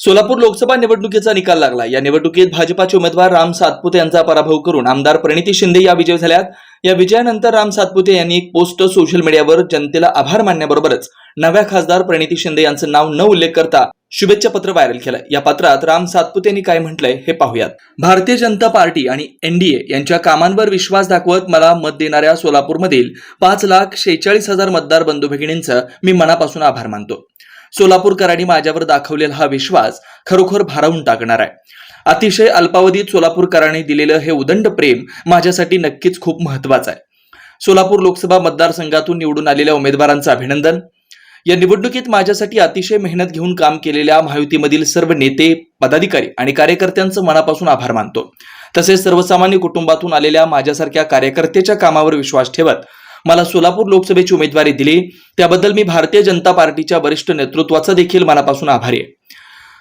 सोलापूर लोकसभा निवडणुकीचा निकाल लागला। या निवडणुकीत भाजपाचे उमेदवार राम सातपुते यांचा पराभव करून आमदार प्रणिती शिंदे या विजयी झाल्यात। या विजयानंतर राम सातपुते यांनी एक पोस्ट सोशल मीडियावर जनतेला आभार मानण्याबरोबरच नव्या खासदार प्रणिती शिंदे यांचं नाव न उल्लेख करता शुभेच्छा पत्र व्हायरल केलं। या पत्रात राम सातपुते यांनी काय म्हटलंय हे पाहूयात। भारतीय जनता पार्टी आणि एनडीए यांच्या कामांवर विश्वास दाखवत मला मत देणाऱ्या सोलापूरमधील 5,46,000 मतदार बंधू भगिनींचं मी मनापासून आभार मानतो। सोलापूरकरांनी माझ्यावर दाखवलेला हा विश्वास खरोखर भारावून टाकणार आहे। अतिशय अल्पावधीत सोलापूरकरांनी दिलेलं हे उदंड प्रेम माझ्यासाठी नक्कीच खूप महत्त्वाचं आहे। सोलापूर लोकसभा मतदारसंघातून निवडून आलेल्या उमेदवारांचं अभिनंदन। या निवडणुकीत माझ्यासाठी अतिशय मेहनत घेऊन काम केलेल्या महायुतीमधील सर्व नेते, पदाधिकारी आणि कार्यकर्त्यांचं मनापासून आभार मानतो। तसेच सर्वसामान्य कुटुंबातून आलेल्या माझ्यासारख्या कार्यकर्त्याच्या कामावर विश्वास ठेवत मला सोलापूर लोकसभेची उमेदवारी दिली, त्याबद्दल मी भारतीय जनता पार्टीच्या वरिष्ठ नेतृत्वाचा देखील मनापासून आभारी आहे।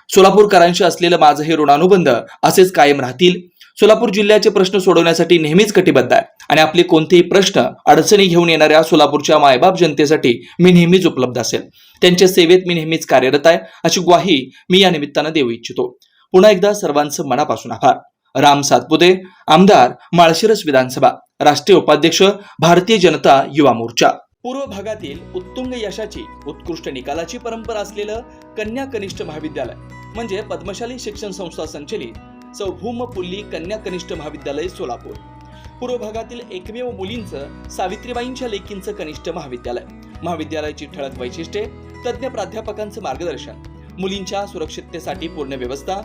सोलापूरकरांशी असलेलं माझं हे ऋणानुबंध असेच कायम राहतील। सोलापूर जिल्ह्याचे प्रश्न सोडवण्यासाठी नेहमीच कटिबद्ध आहे आणि आपले कोणतेही प्रश्न अडचणी घेऊन येणाऱ्या सोलापूरच्या मायबाप जनतेसाठी मी नेहमीच उपलब्ध असेल। त्यांच्या सेवेत मी नेहमीच कार्यरत आहे, अशी ग्वाही मी या निमित्तानं देऊ इच्छितो। पुन्हा एकदा सर्वांचं मनापासून आभार। राम सातपुते, आमदार, माळशिरस विधानसभा, राष्ट्रीय उपाध्यक्ष, भारतीय जनता युवा मोर्चा। पूर्व भागातील उत्तुंग यशाची, उत्कृष्ट निकालाची परंपरा असलेलं कन्या कनिष्ठ महाविद्यालय म्हणजे पद्मशाली शिक्षण संस्था संचलित सौ भूमपुल्ली कन्या कनिष्ठ महाविद्यालय सोलापूर। पूर्व भागातील एकमेव मुलींचं, सावित्रीबाईंच्या लेकींचं कनिष्ठ महाविद्यालय। महाविद्यालयाची ठळक वैशिष्ट्ये: तज्ञ प्राध्यापकांचं मार्गदर्शन, मुलींच्या सुरक्षिततेसाठी पूर्ण व्यवस्था,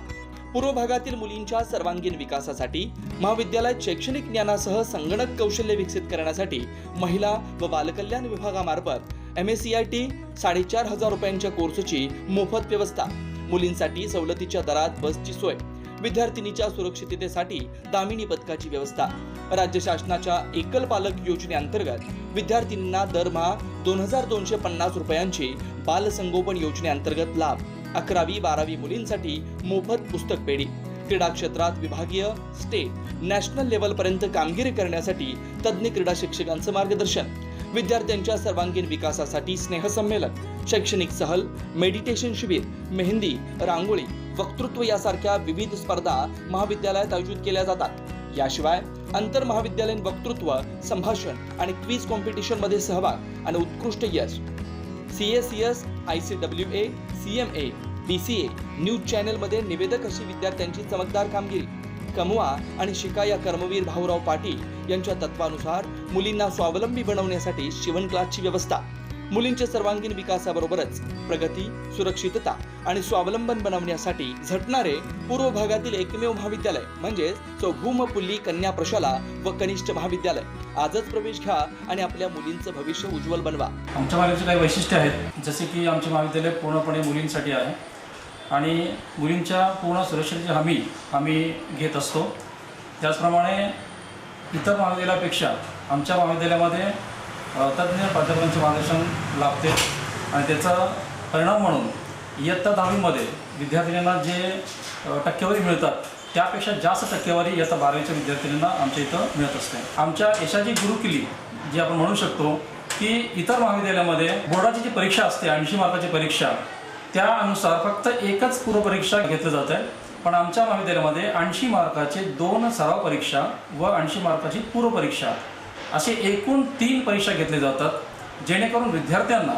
पूर्व भागातील मुलींच्या सर्वांगीण विकासासाठी महाविद्यालयात शैक्षणिक ज्ञानासह संगणक कौशल्य विकसित करण्यासाठी महिला व बालकल्याण विभागामार्फत MSCIT 4,500 रुपयांच्या कोर्सची मोफत व्यवस्था, मुलींसाठी सवलतीच्या दरात बसची सोय, विद्यार्थिनीच्या सुरक्षिततेसाठी दामिनी पथकाची व्यवस्था, राज्य शासनाच्या एकल पालक योजनेअंतर्गत विद्यार्थिनींना दरमहा 2,250 रुपयांची बालसंगोपन योजनेअंतर्गत लाभ, 11वी-12वी मुलींसाठी मोफत पुस्तक पेढी, क्रीडा क्षेत्रात विभागीय, स्टेट, नॅशनल लेव्हल पर्यंत कामगिरी करण्यासाठी तज्ञ क्रीडा शिक्षकांचं मार्गदर्शन, विद्यार्थ्यांच्या सर्वांगीण विकासासाठी स्नेहसंमेलन, शैक्षणिक सहल, मेडिटेशन शिबिर, मेहंदी, रांगोळी, वक्तृत्व यासारख्या विविध स्पर्धा महाविद्यालयात आयोजित केल्या जातात। याशिवाय आंतर महाविद्यालयीन वक्तृत्व, संभाषण आणि क्विज कॉम्पिटिशन मध्ये सहभाग आणि उत्कृष्ट यश, CACS, ICWA, CMA, DCA, news channel मध्ये निवेदक अशी विद्यार्थ्यांची चमकदार कामगिरी, कमवा आणि शिका या कर्मवीर भाऊराव पाटील यांच्या तत्वानुसार मुलींना स्वावलंबी बनवण्यासाठी शिवण क्लासची व्यवस्था, मुलींच्या सर्वांगीण विकासाबरोबरच प्रगती, सुरक्षितता आणि स्वावलंबन बनवण्यासाठी झटणारे पूर्व भागातील एकमेव महाविद्यालय म्हणजे सौ भूमपुल्ली कन्या प्रशाला व कनिष्ठ महाविद्यालय। आजच प्रवेश घ्या आणि आपल्या मुलींचं भविष्य उज्ज्वल बनवा। आमच्या महाविद्यालयाचे काही वैशिष्ट्य आहेत, जसे की आमचे महाविद्यालय पूर्णपणे मुलींसाठी आहे आणि मुलींच्या पूर्ण सुरक्षेची हमी आम्ही घेत असतो। त्याचप्रमाणे इतर महाविद्यालयापेक्षा आमच्या महाविद्यालयामध्ये तज्ञ प्राध्यापकांचे मार्गदर्शन लाभते आणि त्याचा परिणाम म्हणून इयत्ता 10वीमध्ये विद्यार्थिनींना जे टक्केवारी मिळतात त्यापेक्षा जास्त टक्केवारी इयत्ता 12वीच्या विद्यार्थिनींना आमच्या इथं मिळत असते। आमच्या यशाची गुरुकिल्ली जी आपण म्हणू शकतो की इतर महाविद्यालयामध्ये बोर्डाची जी परीक्षा असते 80 मार्काची परीक्षा, त्यानुसार फक्त एकच पूर्वपरीक्षा घेतली जाते, पण आमच्या महाविद्यालयामध्ये 80 मार्काचे 2 सराव परीक्षा व 80 मार्काची पूर्वपरीक्षा असे एकूण 3 परीक्षा घेतल्या जातात, जेणेकरून विद्यार्थ्यांना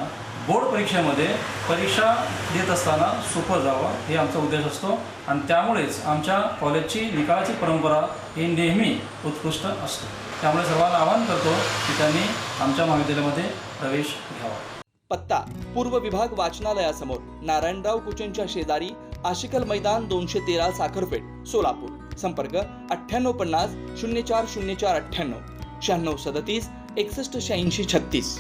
बोर्ड परीक्षेमध्ये परीक्षा देत असताना सोपं जावं हे आमचा उद्देश असतो आणि त्यामुळेच आमच्या कॉलेजची निकालाची परंपरा ही नेहमी उत्कृष्ट असते। त्यामुळे सर्वांना आवाहन करतो की त्यांनी आमच्या महाविद्यालयामध्ये प्रवेश घ्यावा। पत्ता: पूर्व विभाग वाचनालयासमोर, नारायणराव कुचनच्या शेजारी, आशिकल मैदान, 213 साखरपेठ, सोलापूर। संपर्क 9850 040498 9637 618636।